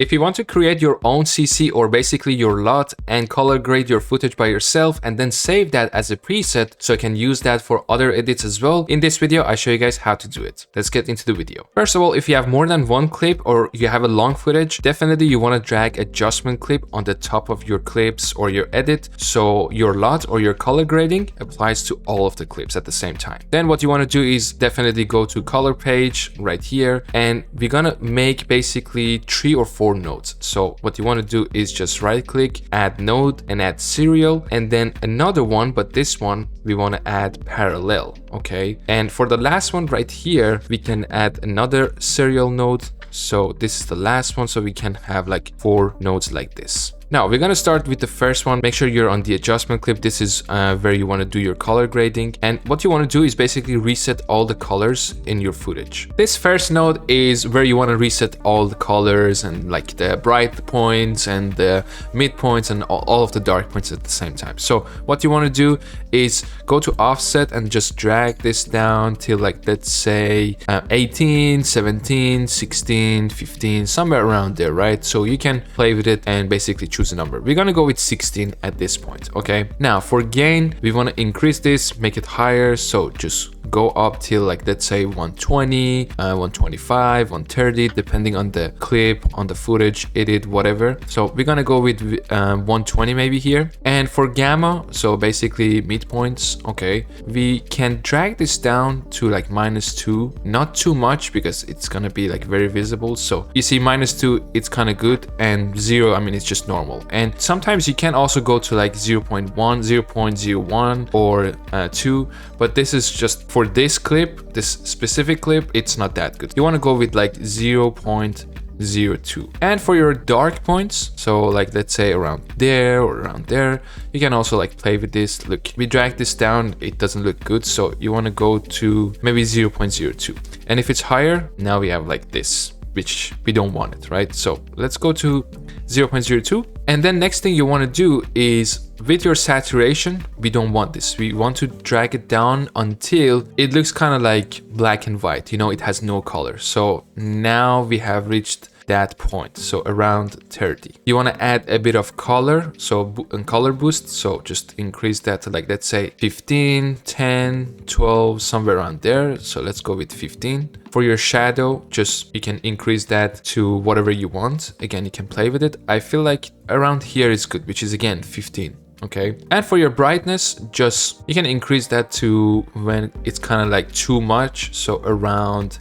If you want to create your own CC or basically your LUT and color grade your footage by yourself and then save that as a preset so you can use that for other edits as well, in this video I show you guys how to do it. Let's get into the video. First of all, if you have more than one clip or you have a long footage, definitely you want to drag adjustment clip on the top of your clips or your edit so your LUT or your color grading applies to all of the clips at the same time. Then what you want to do is definitely go to color page right here, and we're gonna make basically 3 or 4 nodes. So what you want to do is just right click, add node and add serial, and then another one, but this one we want to add parallel. Okay, and for the last one right here we can add another serial node. So this is the last one, so we can have like 4 nodes like this. Now we're gonna start with the first one. Make sure you're on the adjustment clip. This is where you want to do your color grading, and what you want to do is basically reset all the colors in your footage. This first node is where you want to reset all the colors and like the bright points and the mid points and all of the dark points at the same time. So what you want to do is go to offset and just drag this down till like, let's say 18, 17, 16, 15, somewhere around there, right? So you can play with it and basically choose a number. We're gonna go with 16 at this point. Okay, now for gain we want to increase this, make it higher, so just go up till like, let's say 120, 125, 130, depending on the clip, on the footage, edit, whatever. So we're gonna go with 120 maybe here. And for gamma, so basically midpoints, okay, we can drag this down to like -2, not too much because it's gonna be like very visible. So you see -2, it's kind of good, and 0, I mean, it's just normal. And sometimes you can also go to like 0.1, 0.01 or 2, but this is just for this clip, this specific clip, it's not that good. You want to go with like 0.02. And for your dark points, so like let's say around there or around there, you can also like play with this. Look, we drag this down, it doesn't look good, so you want to go to maybe 0.02. And if it's higher, now we have like this, which we don't want it, right? So let's go to 0.02. And then next thing you want to do is with your saturation, we don't want this. We want to drag it down until it looks kind of like black and white, you know, it has no color. So now we have reached that point, so around 30. You want to add a bit of color, so color boost, so just increase that to like, let's say 15, 10, 12, somewhere around there. So let's go with 15. For your shadow, just you can increase that to whatever you want. Again, you can play with it. I feel like around here is good, which is again 15. Okay, and for your brightness, just you can increase that to when it's kind of like too much, so around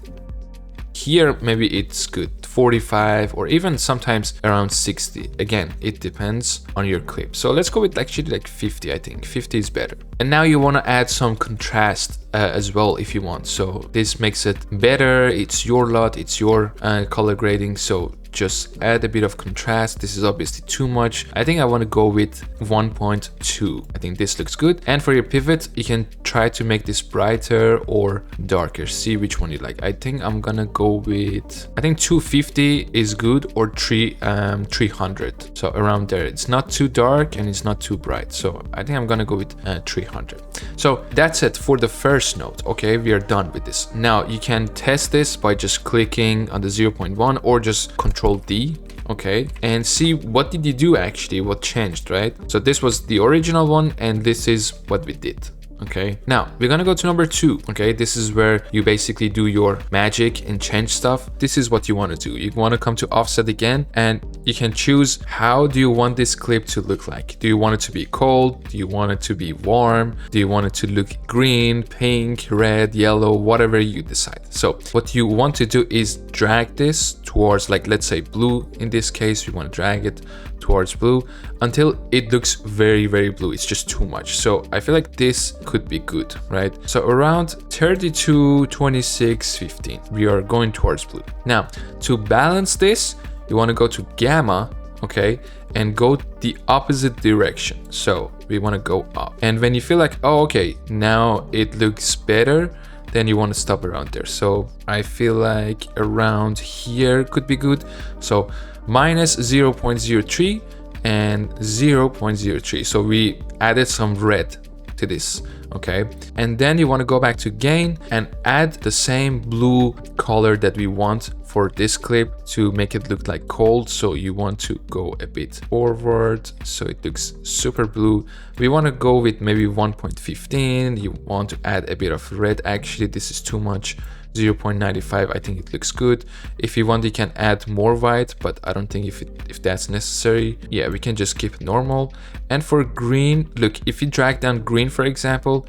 here maybe it's good, 45, or even sometimes around 60. Again, it depends on your clip. So let's go with actually like 50. I think 50 is better. And now you want to add some contrast as well if you want. So this makes it better. It's your LUT, it's your color grading. So just add a bit of contrast. This is obviously too much. I think I want to go with 1.2. I think this looks good. And for your pivot, you can try to make this brighter or darker. See which one you like. I think I'm gonna go with, I think 250 is good, or 300. So around there. It's not too dark and it's not too bright. So I think I'm gonna go with 300. So that's it for the first node. Okay, we are done with this. Now you can test this by just clicking on the 0.1 or just Control D, okay, and see what did you do actually, what changed, right? So this was the original one and this is what we did. Okay, now we're gonna go to number 2. Okay, this is where you basically do your magic and change stuff. This is what you want to do. You want to come to offset again, and you can choose how do you want this clip to look like. Do you want it to be cold? Do you want it to be warm? Do you want it to look green, pink, red, yellow, whatever you decide? So what you want to do is drag this towards, like, let's say blue. In this case, we want to drag it towards blue until it looks very, very blue. It's just too much. So I feel like this could be good, right? So around 32, 26, 15, we are going towards blue. Now, to balance this, you want to go to gamma, okay, and go the opposite direction. So we want to go up. And when you feel like, oh, okay, now it looks better, then you want to stop around there. So I feel like around here could be good. So minus 0.03 and 0.03. So we added some red to this, okay? And then you want to go back to gain and add the same blue color that we want for this clip to make it look like cold. So you want to go a bit forward so it looks super blue. We want to go with maybe 1.15. You want to add a bit of red. Actually, this is too much. 0.95. I think it looks good. If you want, you can add more white, but I don't think if that's necessary. Yeah, we can just keep it normal. And for green, look, if you drag down green, for example,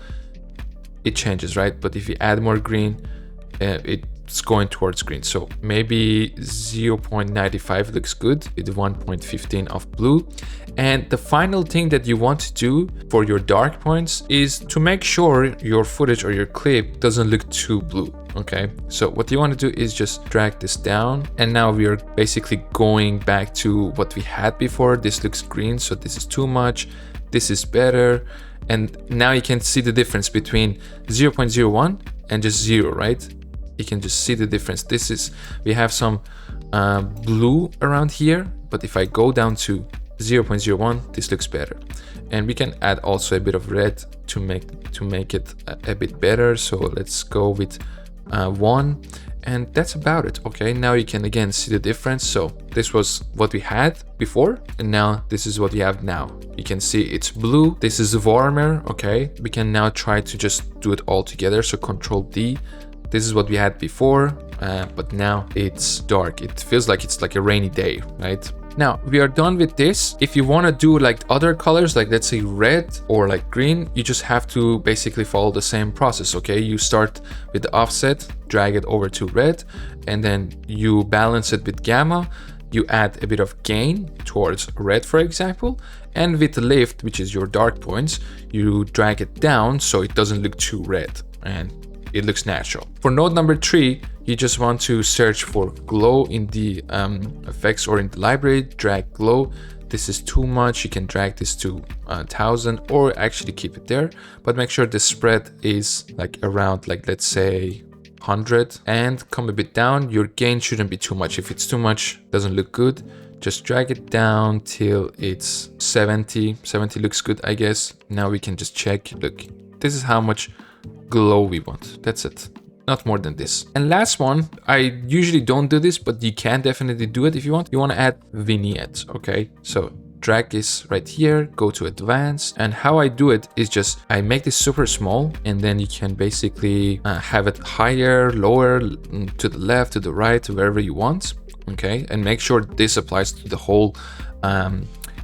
it changes, right? But if you add more green, it's going towards green. So maybe 0.95 looks good with 1.15 of blue. And the final thing that you want to do for your dark points is to make sure your footage or your clip doesn't look too blue. Okay, so what you want to do is just drag this down, and now we are basically going back to what we had before. This looks green, so this is too much. This is better. And now you can see the difference between 0.01 and just 0, right? You can just see the difference. This is, we have some blue around here, but if I go down to 0.01, this looks better. And we can add also a bit of red to make it a bit better. So let's go with 1, and that's about it. Okay, now you can again see the difference. So this was what we had before, and now this is what we have now. You can see it's blue. This is warmer. Okay, we can now try to just do it all together. So Control D. This is what we had before, but now it's dark. It feels like it's like a rainy day, right? Now we are done with this. If you want to do like other colors, like let's say red or like green, you just have to basically follow the same process. Okay, you start with the offset, drag it over to red, and then you balance it with gamma. You add a bit of gain towards red, for example, and with the lift, which is your dark points, you drag it down so it doesn't look too red and it looks natural. For node number 3, you just want to search for glow in the effects or in the library, drag glow. This is too much. You can drag this to 1000 or actually keep it there, but make sure the spread is like around, like let's say 100, and come a bit down. Your gain shouldn't be too much. If it's too much, doesn't look good. Just drag it down till it's 70. 70 looks good, I guess. Now we can just check. Look, this is how much glow we want. That's it, not more than this. And last one, I usually don't do this, but you can definitely do it if you want. You want to add vignette. Okay, so drag this right here, go to advanced, and how I do it is just I make this super small, and then you can basically have it higher, lower, to the left, to the right, wherever you want. Okay, and make sure this applies to the whole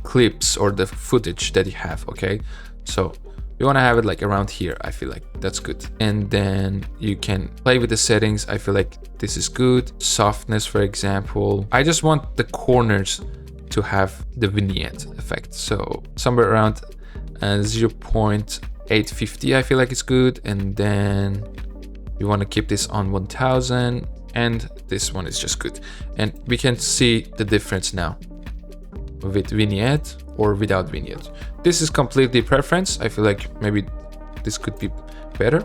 clips or the footage that you have. Okay, so you want to have it like around here. I feel like that's good. And then you can play with the settings. I feel like this is good. Softness, for example. I just want the corners to have the vignette effect. So somewhere around 0.850, I feel like it's good. And then you want to keep this on 1000. And this one is just good. And we can see the difference now with vignette or without vignette. This is completely preference. I feel like maybe this could be better,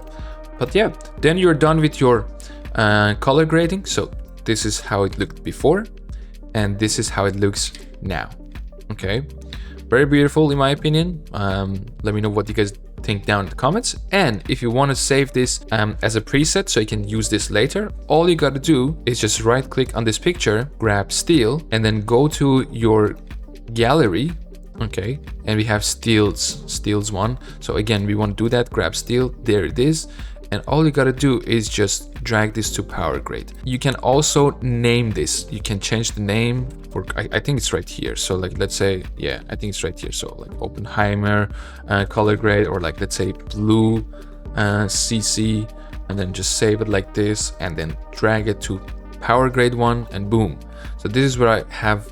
but yeah, then you're done with your color grading. So this is how it looked before, and this is how it looks now. Okay, very beautiful in my opinion. Let me know what you guys think down in the comments, and if you want to save this as a preset so you can use this later, all you got to do is just right click on this picture, grab steel, and then go to your gallery. Okay, and we have steels 1. So again, we want to do that, grab steel, there it is, and all you got to do is just drag this to power grade. You can also name this. You can change the name for, I think it's right here. So like, let's say, yeah, I think it's right here. So like Oppenheimer color grade, or like, let's say blue CC, and then just save it like this, and then drag it to power grade 1, and boom. So this is where I have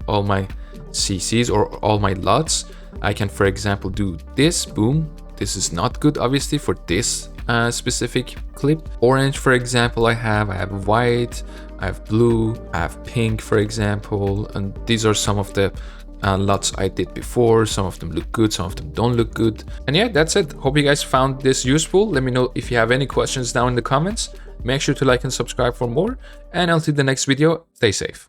all my CCs or all my LUTs. I can, for example, do this, boom. This is not good, obviously, for this specific clip. Orange, for example, I have white, I have blue, I have pink, for example, and these are some of the LUTs I did before. Some of them look good, some of them don't look good. And yeah, that's it. Hope you guys found this useful. Let me know if you have any questions down in the comments. Make sure to like and subscribe for more, and until the next video, stay safe.